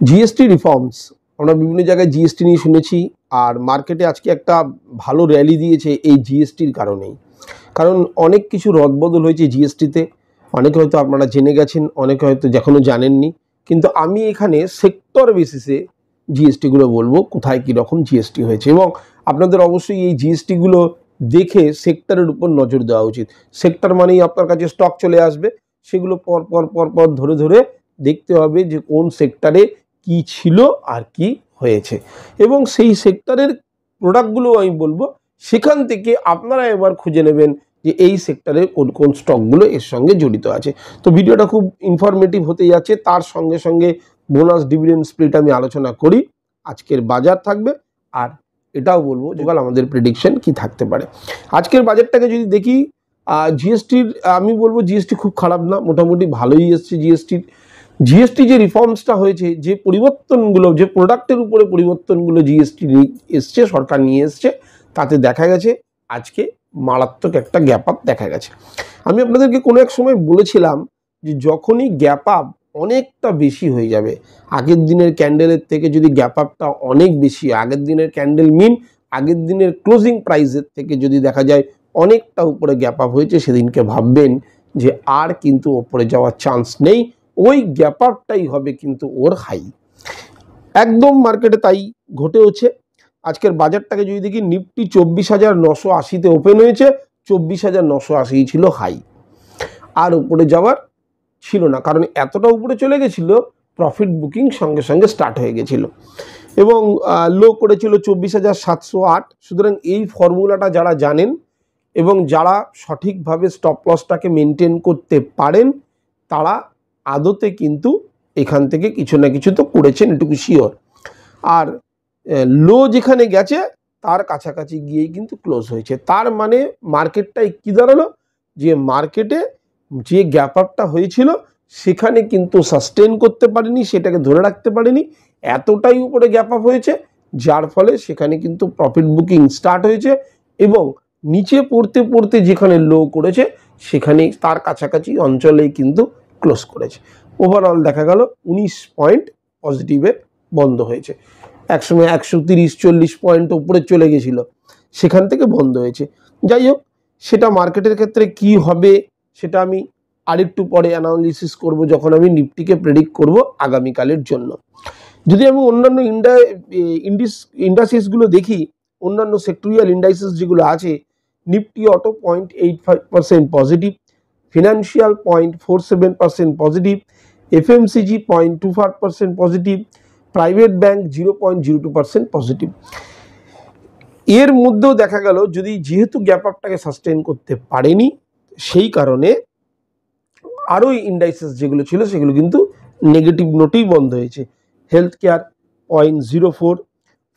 GST reforms, আমরা বিভিন্ন জায়গায় জিএসটি নিয়ে শুনেছি, আর মার্কেটে আজকে একটা ভালো র্যালি দিয়েছে এই জিএসটির কারণেই। কারণ অনেক কিছু রদবদল হয়েছে জিএসটিতে, অনেকে হয়তো আপনারা জেনে গেছেন, অনেকে হয়তো এখনও জানেননি। কিন্তু আমি এখানে সেক্টর বেসিসে জিএসটিগুলো বলবো, কোথায় কীরকম জিএসটি হয়েছে, এবং আপনাদের অবশ্যই এই জিএসটিগুলো দেখে সেক্টরের উপর নজর দেওয়া উচিত। সেক্টর মানেই আপনার কাছে স্টক চলে আসবে, সেগুলো পর পর পর পর ধরে ধরে দেখতে হবে যে কোন সেক্টরে কি ছিল আর কি হয়েছে, এবং সেই সেক্টরের প্রোডাক্টগুলো আমি বলবো, সেখান থেকে আপনারা এবার খুঁজে নেবেন যে এই সেক্টরের কোন কোন স্টকগুলো এর সঙ্গে জড়িত আছে। তো ভিডিওটা খুব ইনফরমেটিভ হতে যাচ্ছে, তার সঙ্গে সঙ্গে বোনাস ডিভিডেন্ড স্প্লিট আমি আলোচনা করি, আজকের বাজার থাকবে, আর এটাও বলবো যে আমাদের প্রেডিকশন কি থাকতে পারে। আজকের বাজারটাকে যদি দেখি, জিএসটির আমি বলবো জিএসটি খুব খারাপ না, মোটামুটি ভালোই এসছে। জিএসটি যে রিফর্মসটা হয়েছে, যে পরিবর্তনগুলো, যে প্রোডাক্টের উপরে পরিবর্তনগুলো জিএসটি এসছে, সরকার নিয়ে এসছে, তাতে দেখা গেছে আজকে মারাত্মক একটা গ্যাপ আপ দেখা গেছে। আমি আপনাদেরকে কোনো এক সময় বলেছিলাম যে যখনই গ্যাপ আপ অনেকটা বেশি হয়ে যাবে, আগের দিনের ক্যান্ডেলের থেকে যদি গ্যাপ আপটা অনেক বেশি, আগের দিনের ক্যান্ডেল মিন আগের দিনের ক্লোজিং প্রাইসের থেকে যদি দেখা যায় অনেকটা উপরে গ্যাপ আপ হয়েছে, সেদিনকে ভাববেন যে আর কিন্তু ওপরে যাওয়ার চান্স নেই, ওই গ্যাপ আপটাই হবে কিন্তু ওর হাই। একদম মার্কেটে তাই ঘটেওছে। আজকের বাজারটাকে যদি দেখি, নিফটি 24,980-তে ওপেন হয়েছে, 24,980 ছিল হাই, আর উপরে যাওয়ার ছিল না, কারণ এতটা উপরে চলে গেছিল, প্রফিট বুকিং সঙ্গে সঙ্গে স্টার্ট হয়ে গেছিল, এবং লো করেছিল 24,708। সুতরাং এই ফর্মুলাটা যারা জানেন এবং যারা সঠিকভাবে স্টপ লসটাকে মেনটেন করতে পারেন, তারা আদতে কিন্তু এখান থেকে কিছু না কিছু তো করেছেন, এটুকু শিওর। আর লো যেখানে গেছে তার কাছাকাছি গিয়েই কিন্তু ক্লোজ হয়েছে। তার মানে মার্কেটটাই কি দাঁড়ালো, যে মার্কেটে যে গ্যাপ আপটা হয়েছিল সেখানে কিন্তু সাস্টেন করতে পারেনি, সেটাকে ধরে রাখতে পারেনি, এতটাই উপরে গ্যাপ আপ হয়েছে, যার ফলে সেখানে কিন্তু প্রফিট বুকিং স্টার্ট হয়েছে, এবং নিচে পড়তে পড়তে যেখানে লো করেছে সেখানেই তার কাছাকাছি অঞ্চলেই কিন্তু ক্লোজ করেছে। ওভারঅল দেখা গেল 19 পয়েন্ট পজিটিভে বন্ধ হয়েছে। একসময় 130-40 পয়েন্ট উপরে চলে গেছিল, সেখান থেকে বন্ধ হয়েছে। যাই হোক, সেটা মার্কেটের ক্ষেত্রে কি হবে সেটা আমি আরেকটু পরে অ্যানালিসিস করব, যখন আমি নিফটিকে প্রেডিক্ট করব আগামীকালের জন্য। যদি আমি অন্যান্য ইন্ডাসিসগুলো দেখি, অন্যান্য সেক্টরিয়াল ইন্ডাইসিস যেগুলো আছে, Nifty auto 0.85% positive, financial 0.47% positive, FMCG 0.25% positive, private bank 0.02% positive. এর মধ্যেও দেখা গেল যদি যেহেতু গ্যাপ আপটাকে সাস্টেন করতে পারেনি, সেই কারণে আরও ইন্ডাইসেস যেগুলো ছিল সেগুলো কিন্তু নেগেটিভ নোটেই বন্ধ হয়েছে। Health care 0.04,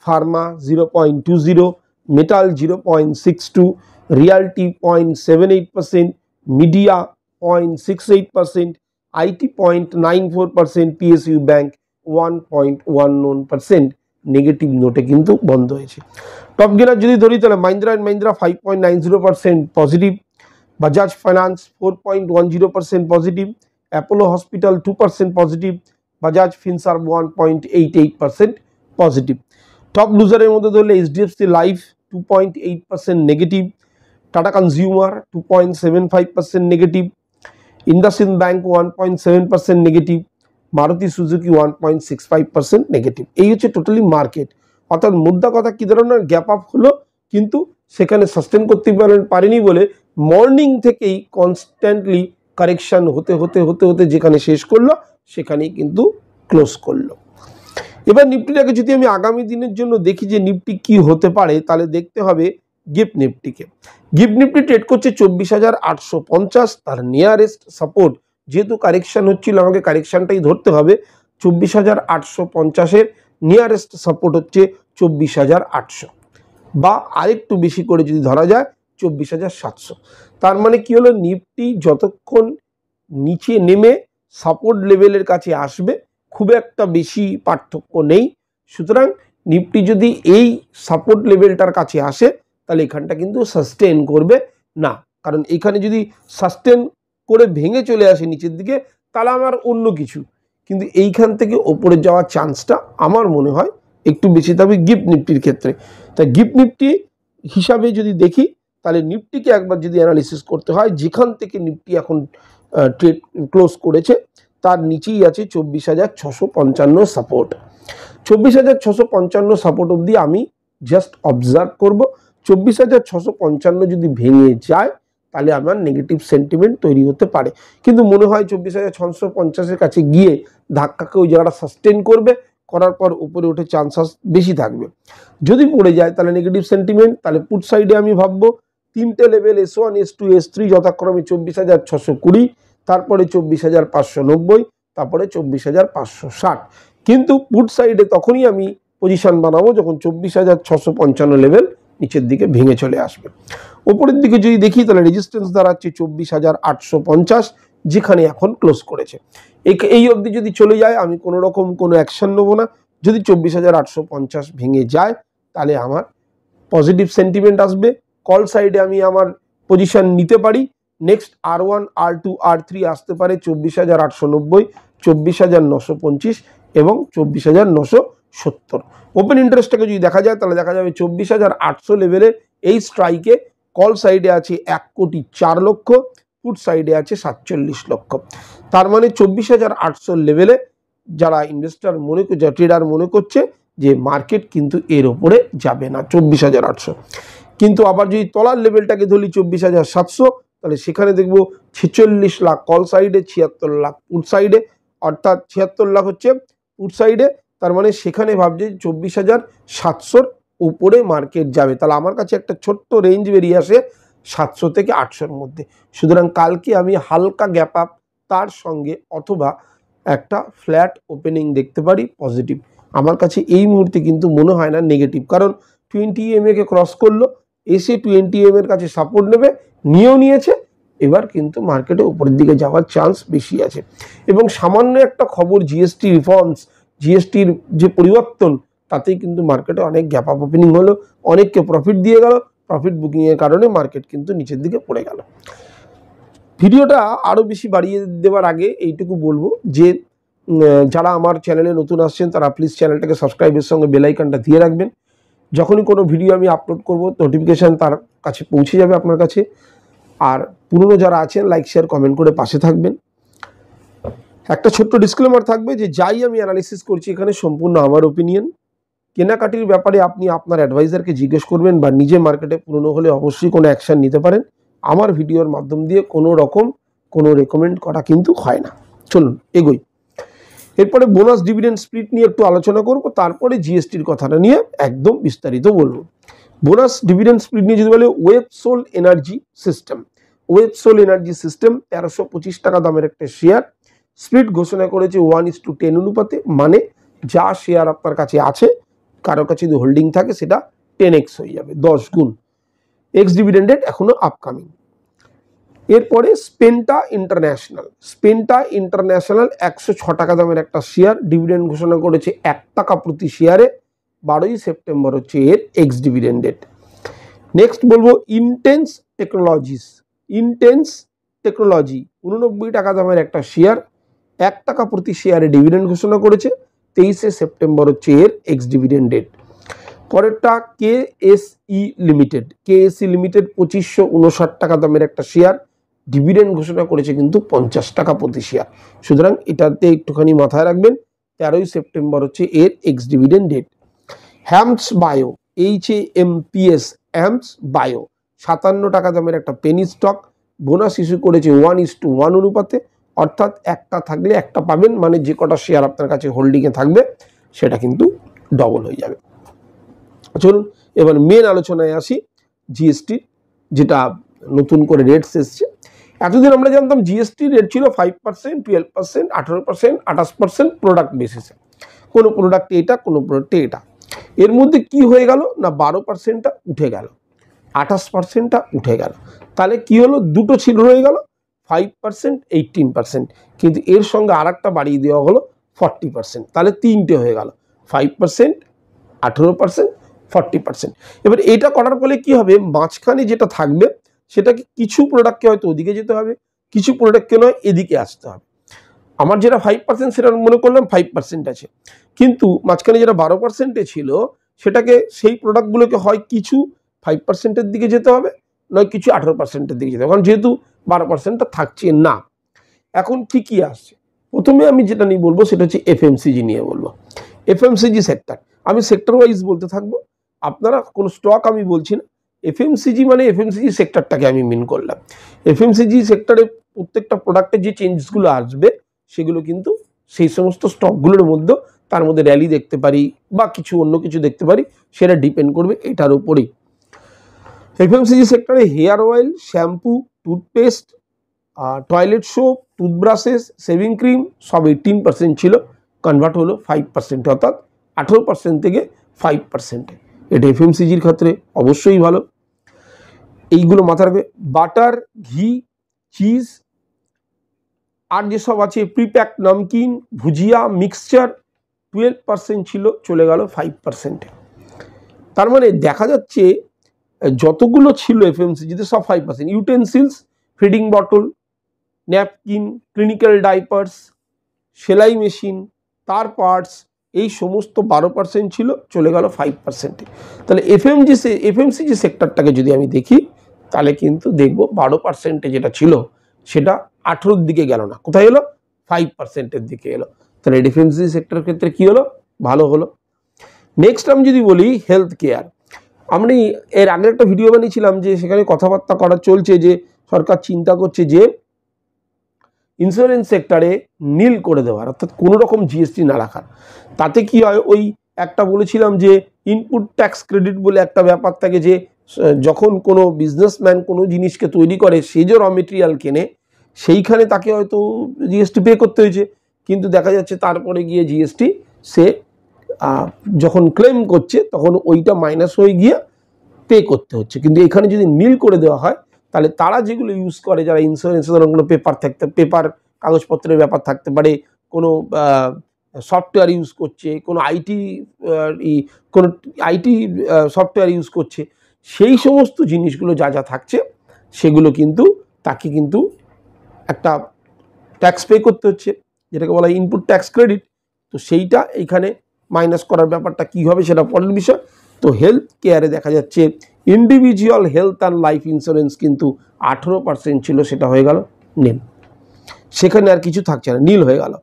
pharma 0.20, metal 0.62, realty 0.78%, media 0.68%, IT 0.94%, PSU bank 1.11% negative নোটে কিন্তু বন্ধ হয়েছে। টপ গেনার যদি ধরি তাহলে Mahindra and Mahindra 5.90% positive, Bajaj finance 4.10% positive, Apollo hospital 2% positive, Bajaj Finserv 1.88% positive. Top লুজারের মধ্যে ধরলে HDFC life 2.8% negative, Tata consumer 2.75% negative, IndusInd bank 1.7% negative, Maruti Suzuki 1.65% negative. এই হচ্ছে টোটালি মার্কেট। অর্থাৎ মুদ্রা কথা কি ধরনের গ্যাপ আপ হলো, কিন্তু সেখানে সাস্টেন করতে পারেনি বলে মর্নিং থেকেই কনস্ট্যান্টলি কারেকশান হতে হতে হতে হতে যেখানে শেষ করলো সেখানেই কিন্তু ক্লোজ করলো। এবার নিফটিটাকে যদি আমি আগামী দিনের জন্য দেখি যে নিফটি কি হতে পারে, তাহলে দেখতে হবে গিফট নিফটিকে। গিফট নিফটি ট্রেড করছে 24,850, তার নিয়ারেস্ট সাপোর্ট, যেহেতু কারেকশান হচ্ছিল আমাকে কারেকশানটাই ধরতে হবে, 24,850-এর নিয়ারেস্ট সাপোর্ট হচ্ছে 24,800, বা আরেকটু বেশি করে যদি ধরা যায় 24,700। তার মানে কি হলো, নিফটি যতক্ষণ নিচে নেমে সাপোর্ট লেভেলের কাছে আসবে, খুব একটা বেশি পার্থক্য নেই। সুতরাং নিফটি যদি এই সাপোর্ট লেভেলটার কাছে আসে, তাহলে এখানটা কিন্তু সাস্টেন করবে না, কারণ এখানে যদি সাস্টেন করে ভেঙে চলে আসে নিচের দিকে, তাহলে আমার অন্য কিছু, কিন্তু এইখান থেকে ওপরে যাওয়ার চান্সটা আমার মনে হয় একটু বেশি থাকবে গিফট নিফটির ক্ষেত্রে। তাই গিফট নিফটি হিসাবে যদি দেখি তাহলে নিফটিকে একবার যদি অ্যানালিসিস করতে হয়, যেখান থেকে নিফটি এখন ট্রেড ক্লোজ করেছে তার নিচেই আছে 24,655 সাপোর্ট। 24,655 সাপোর্ট অবধি আমি জাস্ট অবজার্ভ করব। 24,655 যদি ভেঙে যায় তাহলে আমার নেগেটিভ সেন্টিমেন্ট তৈরি হতে পারে, কিন্তু মনে হয় 24,650-এর কাছে গিয়ে ধাক্কাকে ওই জায়গাটা সাস্টেন করবে, করার পর উপরে উঠে চান্সেস বেশি থাকবে। যদি পড়ে যায় তাহলে নেগেটিভ সেন্টিমেন্ট, তাহলে পুট সাইডে আমি ভাববো তিনটে লেভেল S1, S2, S3 যথাক্রমে 24,620, তারপরে 24,590, তারপরে 24,560। কিন্তু পুট সাইডে তখনই আমি পজিশন বানাবো যখন 24,655 লেভেল নিচের দিকে ভেঙে চলে আসবে। উপরের দিকে যদি দেখি তাহলে রেজিস্ট্যান্স দাঁড়াচ্ছে 24,850, যেখানে এখন ক্লোজ করেছে। এই অবধি যদি চলে যায় আমি কোনো রকম কোনো অ্যাকশন নেবো না। যদি 24,850 ভেঙে যায় তাহলে আমার পজিটিভ সেন্টিমেন্ট আসবে, কল সাইডে আমি আমার পজিশন নিতে পারি। নেক্সট R1, R2, R3 আসতে পারে 24,890, 24,925 এবং 24,970। ওপেন ইন্টারেস্টটাকে যদি দেখা যায় তাহলে দেখা যাবে 24,800 লেভেলে এই স্ট্রাইকে কল সাইডে আছে 1,04,00,000, পুট সাইডে আছে 47 লক্ষ। তার মানে 24,800 লেভেলে যারা ইনভেস্টর মনে করছে, ট্রেডার মনে করছে যে মার্কেট কিন্তু এর ওপরে যাবে না 24,800। কিন্তু আবার যদি তলার লেভেলটাকে ধরি 24,700, তাহলে সেখানে দেখব 46 লাখ কল সাইডে, 76 লাখ পুট সাইডে, অর্থাৎ 76 লাখ হচ্ছে পুট সাইডে। তার মানে সেখানে ভাবছে 24,700-র উপরে মার্কেট যাবে। তাহলে আমার কাছে একটা ছোট্ট রেঞ্জ বেরিয়ে আসে 700 থেকে 800-র মধ্যে। সুতরাং কালকে আমি হালকা গ্যাপ আপ তার সঙ্গে অথবা একটা ফ্ল্যাট ওপেনিং দেখতে পারি পজিটিভ। আমার কাছে এই মুহূর্তে কিন্তু মনে হয় না নেগেটিভ, কারণ 20 EMA কে ক্রস করলো, এসে 20 EMA এর কাছে সাপোর্ট নেবে, নিয়েছে। এবার কিন্তু মার্কেটে উপরের দিকে যাওয়ার চান্স বেশি আছে। এবং সামান্য একটা খবর জিএসটি রিফর্মস, জিএসটির যে পরিবর্তন, তাতেই কিন্তু মার্কেটে অনেক গ্যাপ আপ ওপেনিং হলো, অনেককে প্রফিট দিয়ে গেল। প্রফিট বুকিংয়ের কারণে মার্কেট কিন্তু নিচের দিকে পড়ে গেল। ভিডিওটা আরও বেশি বাড়িয়ে দেওয়ার আগে এইটুকু বলবো যে যারা আমার চ্যানেলে নতুন আসছেন তারা প্লিজ চ্যানেলটাকে সাবস্ক্রাইবের সঙ্গে বেল আইকনটা দিয়ে রাখবেন। যখনই কোনো ভিডিও আমি আপলোড করব নোটিফিকেশান তার কাছে পৌঁছে যাবে আপনার কাছে। আর পুরনো যারা আছেন লাইক শেয়ার কমেন্ট করে পাশে থাকবেন। একটা ছোট্ট ডিসক্লেমার থাকবে যে যাই আমি অ্যানালিসিস করছি এখানে সম্পূর্ণ আমার ওপিনিয়ন। কেনাকাটির ব্যাপারে আপনি আপনার অ্যাডভাইজারকে জিজ্ঞেস করবেন, বা নিজে মার্কেটে পুরনো হলে অবশ্যই কোনো অ্যাকশান নিতে পারেন। আমার ভিডিওর মাধ্যম দিয়ে কোনো রকম কোনো রেকমেন্ড করা কিন্তু হয় না। চলুন এগোই। এরপরে বোনাস ডিভিডেন্ড স্প্লিট নিয়ে একটু আলোচনা করব, তারপরে জিএসটির কথাটা নিয়ে একদম বিস্তারিত বলবো। বোনাস ডিভিডেন্ড স্প্লিট নিয়ে যদি বলে, ওয়েবসোল এনার্জি সিস্টেম, ওয়েবসোল এনার্জি সিস্টেম 1325 টাকা দামের একটা শেয়ার, স্প্লিট ঘোষণা করেছে 1:10 অনুপাতে। মানে যা শেয়ার আপনার কাছে আছে, কারো কাছে যদি হোল্ডিং থাকে সেটা 10x হয়ে যাবে, 10 গুণ। এক্স ডিভিডেন্ডেড এখনো আপকামিং। এরপরে স্পেন্টা ইন্টারন্যাশনাল, স্পেন্টা ইন্টারন্যাশনাল 106 টাকা দামের একটা শেয়ার, ডিভিডেন্ড ঘোষণা করেছে 1 টাকা প্রতি শেয়ারে। 12ই সেপ্টেম্বর হচ্ছে এর এক্স ডিভিডেন্ডেড। নেক্সট বলবো ইন্টেন্স টেকনোলজিস, ইন্টেন্স টেকনোলজি 89 টাকা দামের একটা শেয়ার, 1 টাকা প্রতি শেয়ারে ডিভিডেন্ড ঘোষণা করেছে। 23শে সেপ্টেম্বর হচ্ছে এর এক্স ডিভিডেন্ডেড। পরেরটা কেএসই লিমিটেড, কেএসই লিমিটেড 2559 টাকা দামের একটা শেয়ার, ডিভিডেন্ড ঘোষণা করেছে কিন্তু 50 টাকা প্রতি শেয়ার। সুতরাং এটাতে একটুখানি মাথায় রাখবেন। 13ই সেপ্টেম্বর হচ্ছে এর ex dividend date. Hamps Bio, HAMPS, Hamps Bio 57 টাকা দামের একটা পেনি স্টক, বোনাস ইস্যু করেছে 1:1 অনুপাতে, অর্থাৎ একটা থাকলে একটা পাবেন, মানে যে কটা শেয়ার আপনার কাছে হোল্ডিংয়ে থাকবে সেটা কিন্তু ডবল হয়ে যাবে। চলুন এবার মেন আলোচনায় আসি, জিএসটি যেটা নতুন করে রেটস এসছে। এতদিন আমরা জানতাম জিএসটি রেট ছিল 5%, 12%, 18%, 28% প্রোডাক্ট বেসিসে, কোনো প্রোডাক্টে এটা, কোনো প্রোডাক্টে এটা। এর মধ্যে কি হয়ে গেল না 12%টা উঠে গেল, 28%টা উঠে গেল। তাহলে কি হলো, দুটো ছিল রয়ে গেল, 5%, 18%, কিন্তু এর সঙ্গে আর একটা বাড়িয়ে দেওয়া হলো 40%। তাহলে তিনটে হয়ে গেল, 5%, 18%, 40%। এবার এটা করার ফলে কি হবে, মাঝখানে যেটা থাকবে সেটাকে কিছু প্রোডাক্টকে হয়তো ওদিকে যেতে হবে, কিছু প্রোডাক্টকে নয় এদিকে আসতে হবে। আমার যেটা 5% সেটা মনে করলাম 5% আছে, কিন্তু মাঝখানে যেটা 12%-এ ছিল সেটাকে সেই প্রোডাক্টগুলোকে হয় কিছু 5%-এর দিকে যেতে হবে, নয় কিছু 18%-এর দিকে যেতে হবে, কারণ যেহেতু 12%টা থাকছে না। এখন ঠিকই আসছে। প্রথমে আমি যেটা নিয়ে বলবো সেটা হচ্ছে এফএমসিজি নিয়ে বলবো। এফএমসিজি সেক্টর, আমি সেক্টর ওয়াইজ বলতে থাকবো, আপনারা কোনো স্টক আমি বলছি না। এফএমসিজি মানে এফএমসিজি সেক্টরটাকে আমি মিন করলাম। এফএমসিজি সেক্টরে প্রত্যেকটা প্রোডাক্টের যে চেঞ্জগুলো আসবে সেগুলো কিন্তু সেই সমস্ত স্টকগুলোর মধ্যে, তার মধ্যে র্যালি দেখতে পারি বা কিছু অন্য কিছু দেখতে পারি, সেটা ডিপেন্ড করবে এটার উপরেই। এফএমসিজি সেক্টরে hair oil, shampoo, toothpaste, toilet soap, toothbrushes, shaving cream সব 18% ছিল, কনভার্ট হলো 5%, অর্থাৎ 18% থেকে 5%। এটা এফএমসিজির ক্ষেত্রে অবশ্যই ভালো, এইগুলো মাথায় রাখবে। বাটার, ঘি, চিজ আর যেসব আছে প্রিপ্যাক নমকিন, ভুজিয়া, মিক্সচার 12% ছিল, চলে গেল 5%-এ। তার মানে দেখা যাচ্ছে যতগুলো ছিল এফএমসিজিতে সব 5%। Utensils, feeding bottle, napkin, clinical diapers, সেলাই মেশিন, তার পার্টস, এই সমস্ত 12% ছিল, চলে গেল 5%-এ। তাহলে এফএমসিজি সেক্টরটাকে যদি আমি দেখি তাহলে কিন্তু দেখব 12%-এ যেটা ছিল সেটা 18-র দিকে গেল না, কোথায় এলো? 5%-এর দিকে এলো। তাহলে এফএমসিজি সেক্টরের ক্ষেত্রে কি হলো? ভালো হলো। নেক্সট আমি যদি বলি হেলথ কেয়ার, আমি এর আগে একটা ভিডিও বানিয়েছিলাম যে সেখানে কথাবার্তা করা চলছে যে সরকার চিন্তা করছে যে ইন্স্যুরেন্স সেক্টরে নীল করে দেওয়ার, অর্থাৎ কোনো রকম জিএসটি না রাখার। তাতে কি হয়, ওই একটা বলেছিলাম যে ইনপুট ট্যাক্স ক্রেডিট বলে একটা ব্যাপার থাকে, যে যখন কোনো বিজনেসম্যান কোনো জিনিসকে তৈরি করে, সে যে র মেটেরিয়াল কেনে সেইখানে তাকে হয়তো জিএসটি পে করতে হয়েছে, কিন্তু দেখা যাচ্ছে তারপরে গিয়ে জিএসটি সে যখন ক্লেম করছে তখন ওইটা মাইনাস হয়ে গিয়ে পে করতে হচ্ছে। কিন্তু এখানে যদি নীল করে দেওয়া হয় তাহলে তারা যেগুলো ইউজ করে, যারা ইন্স্যুরেন্সের ধরুন কোনো পেপার কাগজপত্রের ব্যাপার থাকতে পারে, কোনো সফটওয়্যার ইউজ করছে, কোনো আইটি সফটওয়্যার ইউজ করছে, সেই সমস্ত জিনিসগুলো যা যা থাকছে সেগুলো কিন্তু তাকে কিন্তু একটা ট্যাক্স পে করতে হচ্ছে, যেটাকে বলা হয় ইনপুট ট্যাক্স ক্রেডিট। তো সেইটা এইখানে মাইনাস করার ব্যাপারটা কী হবে সেটা পরের বিষয়। তো হেলথ কেয়ারে দেখা যাচ্ছে individual health and life insurance কিন্তু 18% ছিল, সেটা হয়ে গেল নীল, সেখানে আর কিছু থাকছে না, নীল হয়ে গেল।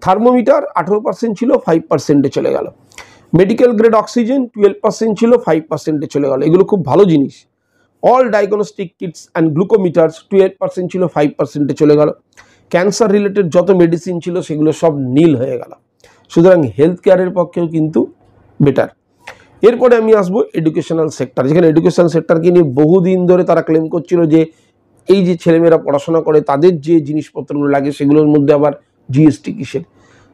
থার্মোমিটার 18% ছিল, 5%-এ চলে গেল। মেডিকেল গ্রেড অক্সিজেন 12% ছিল, 5%-এ চলে গেল। এগুলো খুব ভালো জিনিস। অল ডায়াগনস্টিক কিটস অ্যান্ড গ্লুকোমিটার্স 12% ছিল, 5%-এ চলে গেল। ক্যান্সার রিলেটেড যত মেডিসিন ছিল সেগুলো সব নীল হয়ে গেল। সুতরাং হেলথ কেয়ারের পক্ষেও কিন্তু বেটার। এরপরে আমি আসবো এডুকেশনাল সেক্টর, যেখানে এডুকেশনাল সেক্টরকে নিয়ে বহুদিন ধরে তারা ক্লেম করছিল যে এই যে ছেলেমেয়েরা পড়াশোনা করে তাদের যে জিনিসপত্রগুলো লাগে সেগুলোর মধ্যে আবার জিএসটি কিসের।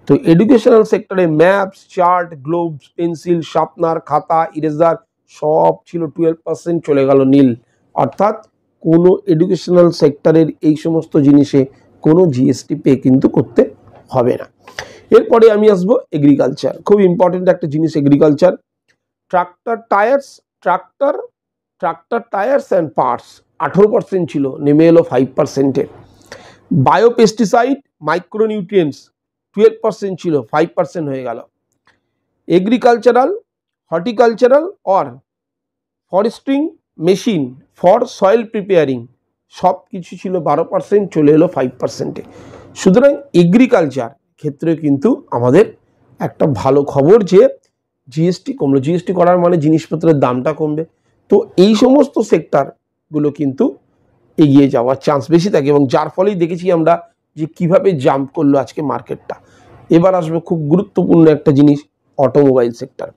তো এডুকেশনাল সেক্টরে maps, chart, Globes, pencil, sharpener, খাতা, ইরেজার সব ছিল 12%, চলে গেল নীল। অর্থাৎ কোনো এডুকেশনাল সেক্টরের এই সমস্ত জিনিসে কোনো জিএসটি পে কিন্তু করতে হবে না। এরপরে আমি আসবো এগ্রিকালচার, খুব ইম্পর্টেন্ট একটা জিনিস agriculture. Tractor tyres and parts 18% ছিল, নেমে এলো 5%-এ। বায়োপেস্টিসাইড, মাইক্রোনিউট্রিয়েন্টস 12% ছিল, 5% হয়ে গেল। Agricultural, horticultural or forestry machine for soil preparing সব কিছু ছিল 12%, চলে এলো 5%-এ। সুতরাং এগ্রিকালচার ক্ষেত্রে কিন্তু আমাদের একটা ভালো খবর যে জিএসটি কমলো। জিএসটি করার মানে জিনিসপত্রের দামটা কমবে। তো এই সমস্ত সেক্টরগুলো কিন্তু এগিয়ে যাওয়ার চান্স বেশি থাকে, এবং যার ফলেই দেখেছি আমরা যে কিভাবে জাম্প করলো আজকে মার্কেটটা। এবার আসবে খুব গুরুত্বপূর্ণ একটা জিনিস, automobile sector.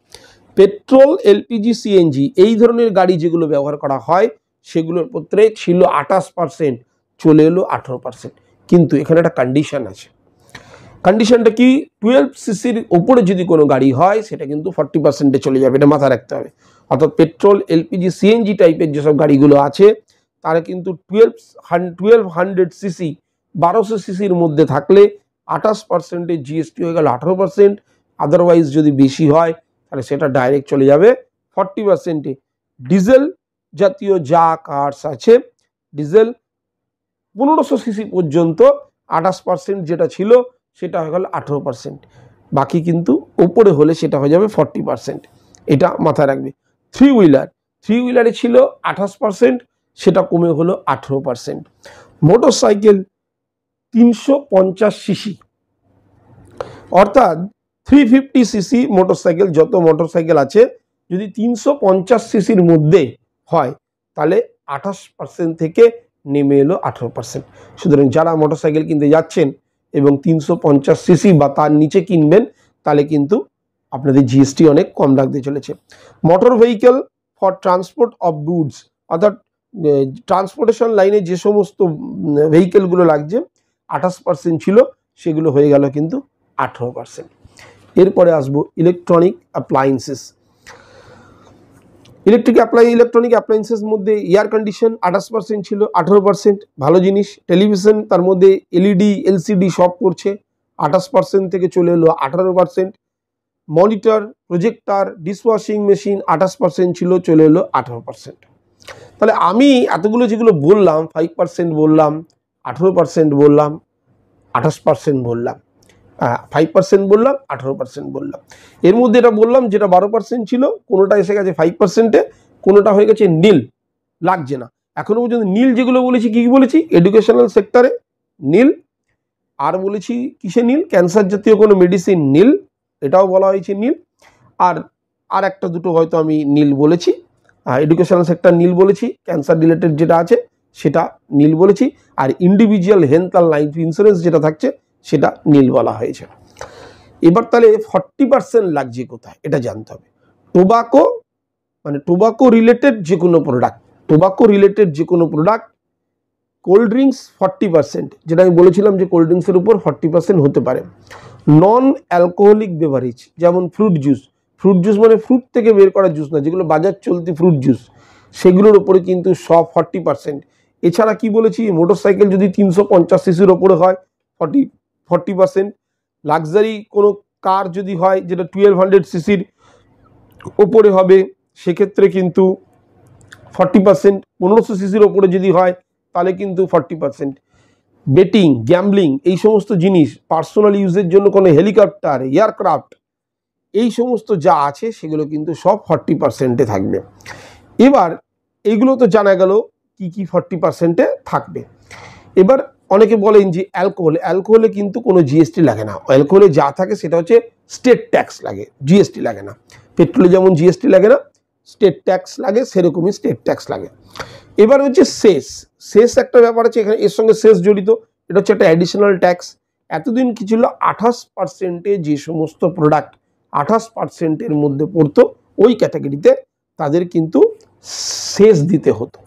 Petrol, LPG, CNG এই ধরনের গাড়ি যেগুলো ব্যবহার করা হয় সেগুলোর ক্ষেত্রে ছিল 28%, চলে এলো 18%। কিন্তু এখানে একটা কন্ডিশন আছে। কন্ডিশনটা কি? 12 সিসির ওপরে যদি কোনো গাড়ি হয় সেটা কিন্তু 40%-এ চলে যাবে, এটা মাথায় রাখতে হবে। অর্থাৎ পেট্রোল, এলপিজি, সিএনজি টাইপের যেসব গাড়িগুলো আছে তারা কিন্তু 1200 সিসি 1200 সিসির মধ্যে থাকলে 28%-এর জিএসটি হয়ে গেল 18%। আদারওয়াইজ যদি বেশি হয় তাহলে সেটা ডাইরেক্ট চলে যাবে 40%-এ। ডিজেল জাতীয় যা কার্স আছে, ডিজেল 1500 সিসি পর্যন্ত 28% যেটা ছিল সেটা হয়ে গেল 18%, বাকি কিন্তু ওপরে হলে সেটা হয়ে যাবে 40%, এটা মাথায় রাখবে। থ্রি হুইলারে ছিল 28%, সেটা কমে হলো 18%। মোটর সাইকেল 350 সিসি, অর্থাৎ 350 সিসি মোটরসাইকেল, যত মোটরসাইকেল আছে যদি 350 সিসির মধ্যে হয় তাহলে 28% থেকে নেমে এলো 18%। সুতরাং যারা মোটরসাইকেল কিনতে যাচ্ছেন এবং 350 সিসি বা তার নিচে কিনবেন তাহলে কিন্তু আপনাদের জিএসটি অনেক কম লাগতে চলেছে। Motor vehicle for transport of goods, অর্থাৎ ট্রান্সপোর্টেশন লাইনে যে সমস্ত ভেহিকেলগুলো লাগছে 28% ছিল, সেগুলো হয়ে গেল কিন্তু 18%। এরপরে আসবো ইলেকট্রনিক অ্যাপ্লায়েন্সেস। ইলেকট্রনিক অ্যাপ্লায়েন্সেস মধ্যে এয়ার কন্ডিশন 28% ছিল, 18%, ভালো জিনিস। টেলিভিশন তার মধ্যে এলইডি এলসিডি সব করছে, 28% থেকে চলে এলো 18%। মনিটর, প্রজেক্টর, ডিশওয়াশিং মেশিন 28% ছিল, চলে এলো 18%। তাহলে আমি এতগুলো যেগুলো বললাম, 5% বললাম, 18% বললাম, 28% বললাম, 5% বললাম, 18% বললাম, এর মধ্যে এটা বললাম যেটা 12% ছিল কোনোটা এসে গেছে 5%-এ, কোনোটা হয়ে গেছে নীল, লাগছে না। এখনো পর্যন্ত নীল যেগুলো বলেছি কি কি বলেছি? এডুকেশনাল সেক্টরে নীল, আর বলেছি কিসে নীল? ক্যান্সার জাতীয় কোনো মেডিসিন নীল, এটাও বলা হয়েছে নীল। আর একটা দুটো হয়তো আমি নীল বলেছি, এডুকেশনাল সেক্টর নীল বলেছি, ক্যান্সার রিলেটেড যেটা আছে সেটা নীল বলেছি, আর ইন্ডিভিজুয়াল হেলথ আর লাইফ ইন্স্যুরেন্স যেটা থাকছে সেটা নীল বলা হয়েছে। এবার তাহলে 40% লাগছে কোথায় এটা জানতে হবে। টোবাকো, মানে টোবাকো রিলেটেড যে কোনো প্রোডাক্ট, কোল্ড ড্রিঙ্কস 40%, যেটা আমি বলেছিলাম যে কোল্ড ড্রিঙ্কসের উপর 40% হতে পারে। নন অ্যালকোহলিক বেভারেজ, যেমন ফ্রুট জুস মানে ফ্রুট থেকে বের করা জুস না, যেগুলো বাজার চলতি ফ্রুট জুস, সেগুলোর উপরে কিন্তু সব 40%। এছাড়া কি বলেছি? মোটরসাইকেল যদি 350 সিসির ওপরে হয় 40%, লাক্সারি কোনো কার যদি হয় যেটা 1200 সিসির ওপরে হবে সেক্ষেত্রে কিন্তু 40%, 1500 সিসির ওপরে যদি হয় তাহলে কিন্তু 40%। বেটিং, গ্যাম্বলিং, এই সমস্ত জিনিস, পার্সোনাল ইউজের জন্য কোনো হেলিকপ্টার, এয়ারক্রাফট, এই সমস্ত যা আছে সেগুলো কিন্তু সব 40%-এ থাকবে। এবার এইগুলো তো জানা গেল কি কি 40%-এ থাকবে। এবার অনেকে বলেন যে অ্যালকোহলে কিন্তু কোনো জিএসটি লাগে না। অ্যালকোহলে যা থাকে সেটা হচ্ছে স্টেট ট্যাক্স লাগে, জিএসটি লাগে না। পেট্রোলে যেমন জিএসটি লাগে না, স্টেট ট্যাক্স লাগে, সেরকমই স্টেট ট্যাক্স লাগে। এবার হচ্ছে শেষ একটা ব্যাপার আছে এখানে, এর সঙ্গে শেষ জড়িত, এটা হচ্ছে একটা অ্যাডিশনাল ট্যাক্স। এতদিন কি ছিল? 28%-এ যে সমস্ত প্রোডাক্ট 28%-এর মধ্যে পড়তো ওই ক্যাটাগরিতে তাদের কিন্তু শেষ দিতে হতো,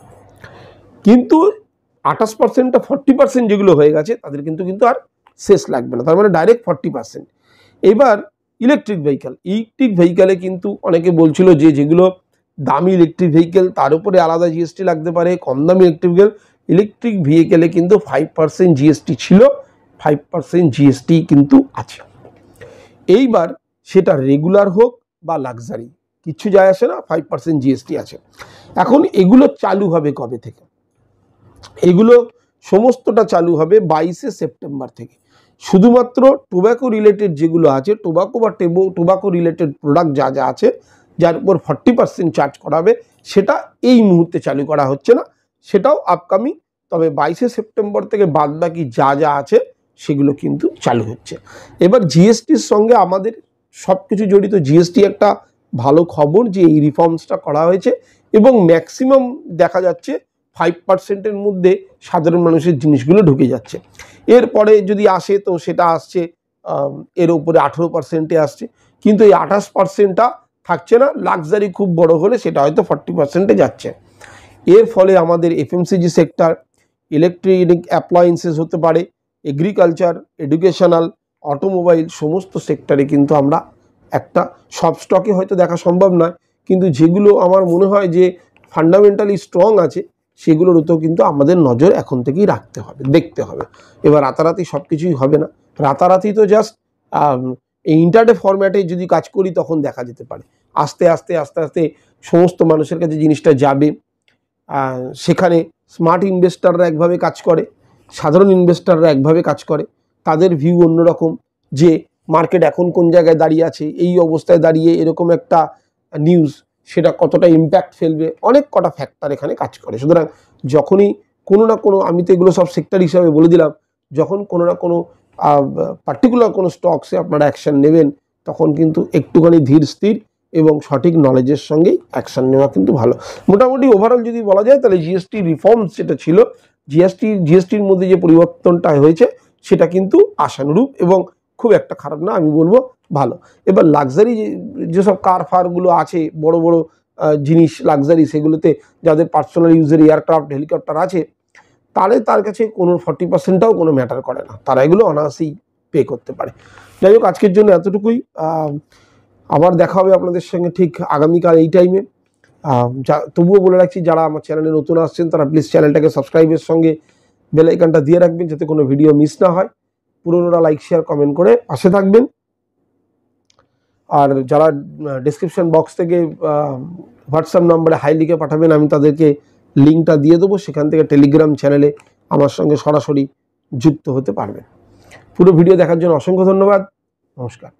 কিন্তু 28%টা 40% যেগুলো হয়ে গেছে তাদের কিন্তু আর শেষ লাগবে না, তার মানে ডাইরেক্ট 40%। এবার ইলেকট্রিক ভেহিকেলে কিন্তু অনেকে বলছিল যে যেগুলো দামি ইলেকট্রিক ভেহিকেল তার উপরে আলাদা জিএসটি লাগতে পারে, কম দামি ইলেকট্রিক ভেহিকেলে কিন্তু 5% জিএসটি ছিল, 5% জিএসটি কিন্তু আছে। এইবার সেটা রেগুলার হোক বা লাক্সারি, কিচ্ছু যায় আসে না, 5% জিএসটি আছে। এখন এগুলো চালু হবে কবে থেকে? এগুলো সমস্তটা চালু হবে 22শে সেপ্টেম্বর থেকে। শুধুমাত্র টোব্যাকো রিলেটেড যেগুলো আছে, টোব্যাকো রিলেটেড প্রোডাক্ট যা যা আছে যার উপর 40% চার্জ করা হবে, সেটা এই মুহূর্তে চালু করা হচ্ছে না, সেটাও আপকামিং। তবে 22শে সেপ্টেম্বর থেকে বাদ বাকি যা যা আছে সেগুলো কিন্তু চালু হচ্ছে। এবার জিএসটির সঙ্গে আমাদের সব কিছু জড়িত। জিএসটি একটা ভালো খবর যে এই রিফর্মসটা করা হয়েছে এবং ম্যাক্সিমাম দেখা যাচ্ছে 5%-এর মধ্যে সাধারণ মানুষের জিনিসগুলো ঢুকে যাচ্ছে। এরপরে যদি আসে তো সেটা আসছে এর উপরে 18%-এ আসছে, কিন্তু এই 28%-টা থাকছে না। লাক্সারি খুব বড় হলে সেটা হয়তো 40%-এ যাচ্ছে। এর ফলে আমাদের এফএমসিজি সেক্টর, ইলেকট্রনিক অ্যাপ্লায়েন্সেস হতে পারে, এগ্রিকালচার, এডুকেশনাল, অটোমোবাইল, সমস্ত সেক্টরে কিন্তু আমরা একটা, সব স্টকে হয়তো দেখা সম্ভব নয়, কিন্তু যেগুলো আমার মনে হয় যে ফান্ডামেন্টালি স্ট্রং আছে সেগুলোর উপরেও কিন্তু আমাদের নজর এখন থেকেই রাখতে হবে, দেখতে হবে। এবার রাতারাতি সব কিছুই হবে না, রাতারাতি তো জাস্ট এই ইন্টারডে ফরম্যাটে যদি কাজ করি তখন দেখা যেতে পারে। আস্তে আস্তে সমস্ত মানুষের কাছে জিনিসটা যাবে। সেখানে স্মার্ট ইনভেস্টাররা একভাবে কাজ করে, সাধারণ ইনভেস্টাররা একভাবে কাজ করে, তাদের ভিউ অন্যরকম, যে মার্কেট এখন কোন জায়গায় দাঁড়িয়ে আছে, এই অবস্থায় দাঁড়িয়ে এরকম একটা নিউজ সেটা কতটা ইম্প্যাক্ট ফেলবে, অনেক কটা ফ্যাক্টর এখানে কাজ করে। সুতরাং যখনই কোনো না কোনো, আমি তো এগুলো সব সেক্টর হিসাবে বলে দিলাম, যখন কোনো না কোনো পার্টিকুলার কোনো স্টকসে আপনারা অ্যাকশন নেবেন, তখন কিন্তু একটুখানি ধীর স্থির এবং সঠিক নলেজের সঙ্গেই অ্যাকশন নেওয়া কিন্তু ভালো। মোটামুটি ওভারঅল যদি বলা যায় তাহলে জিএসটি রিফর্মস যেটা ছিল, জিএসটির মধ্যে যে পরিবর্তনটা হয়েছে সেটা কিন্তু আশানুরূপ এবং খুব একটা খারাপ না, আমি বলবো ভালো। এবার লাক্সারি যেসব কার ফারগুলো আছে, বড় বড় জিনিস লাক্সারি, সেগুলোতে যাদের পার্সোনাল ইউজের এয়ারক্রাফট হেলিকপ্টার আছে, তার কাছে কোনো 40%টাও কোনো ম্যাটার করে না, তারা এগুলো অনায়াসেই পে করতে পারে। যাই হোক, আজকের জন্য এতটুকুই। আবার দেখা হবে আপনাদের সঙ্গে ঠিক আগামীকাল এই টাইমে। তবুও বলে রাখছি, যারা আমার চ্যানেলে নতুন আসছেন তারা প্লিজ চ্যানেলটাকে সাবস্ক্রাইবের সঙ্গে বেল আইকনটা দিয়ে রাখবেন, যাতে কোনো ভিডিও মিস না হয়। পুরোনোরা লাইক শেয়ার কমেন্ট করে পাশে থাকবেন। আর যারা ডেসক্রিপশন বক্স থেকে হোয়াটসঅ্যাপ নম্বরে হাই লিখে পাঠাবেন, আমি তাদেরকে লিঙ্কটা দিয়ে দেবো, সেখান থেকে টেলিগ্রাম চ্যানেলে আমার সঙ্গে সরাসরি যুক্ত হতে পারবেন। পুরো ভিডিও দেখার জন্য অসংখ্য ধন্যবাদ। নমস্কার।